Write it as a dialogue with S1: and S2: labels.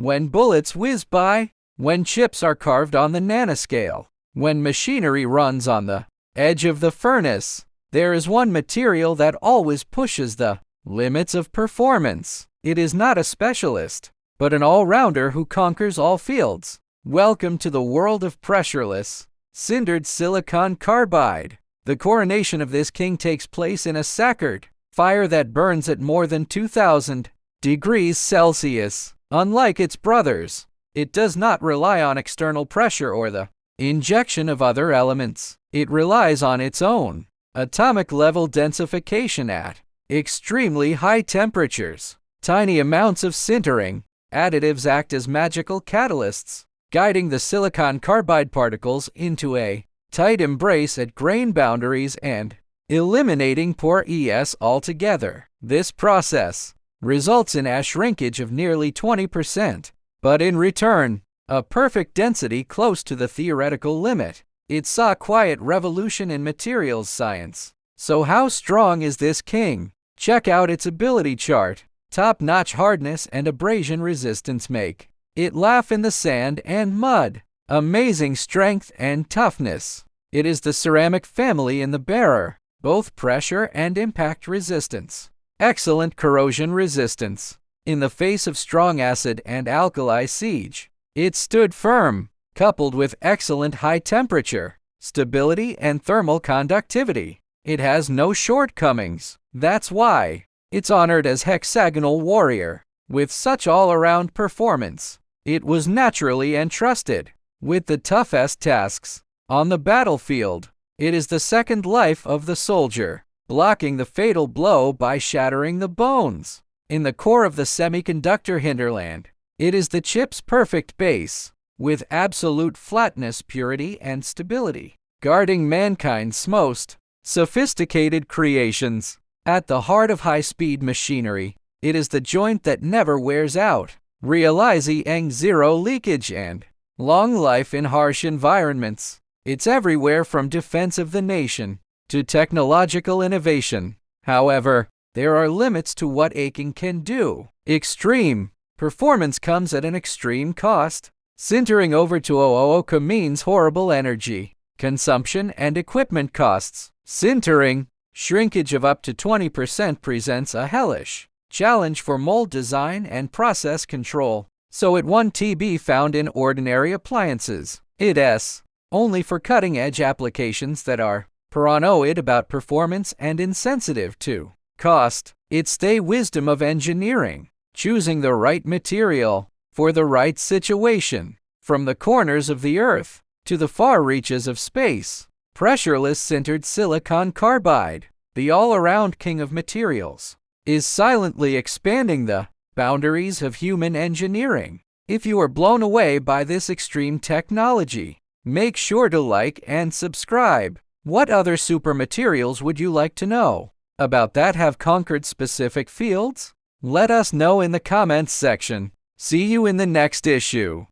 S1: when bullets whiz by, when chips are carved on the nanoscale, when machinery runs on the edge of the furnace, there is one material that always pushes the limits of performance. It is not a specialist, but an all-rounder who conquers all fields. Welcome to the world of pressureless, sintered silicon carbide. The coronation of this king takes place in a sacred fire that burns at more than 2,000 degrees Celsius. Unlike its brothers, it does not rely on external pressure or the injection of other elements. It relies on its own atomic-level densification at extremely high temperatures. Tiny amounts of sintering additives act as magical catalysts, guiding the silicon carbide particles into a tight embrace at grain boundaries and eliminating pores altogether. This process results in a shrinkage of nearly 20%, but in return, a perfect density close to the theoretical limit. It saw a quiet revolution in materials science. So how strong is this king? Check out its ability chart. Top-notch hardness and abrasion resistance make it laugh in the sand and mud. Amazing strength and toughness. It is the ceramic family in the bearer, both pressure and impact resistance. Excellent corrosion resistance. In the face of strong acid and alkali siege, it stood firm, coupled with excellent high temperature, stability, and thermal conductivity. It has no shortcomings. That's why it's honored as hexagonal warrior. With such all-around performance, it was naturally entrusted with the toughest tasks on the battlefield. It is the second life of the soldier, blocking the fatal blow by shattering the bones. In the core of the semiconductor hinterland, it is the chip's perfect base, with absolute flatness, purity, and stability, guarding mankind's most sophisticated creations. At the heart of high-speed machinery, it is the joint that never wears out, realizing zero leakage and long life in harsh environments. It's everywhere from defense of the nation to technological innovation. However, there are limits to what aching can do. Extreme performance comes at an extreme cost. Sintering over to OOOK means horrible energy consumption and equipment costs. Sintering shrinkage of up to 20% presents a hellish challenge for mold design and process control. So it won't be found in ordinary appliances. It's only for cutting-edge applications that are paranoid about performance and insensitive to cost. It's the wisdom of engineering, choosing the right material for the right situation. From the corners of the earth to the far reaches of space, pressureless sintered silicon carbide, the all-around king of materials, is silently expanding the boundaries of human engineering. If you are blown away by this extreme technology, make sure to like and subscribe. What other super materials would you like to know about that have conquered specific fields? Let us know in the comments section. See you in the next issue.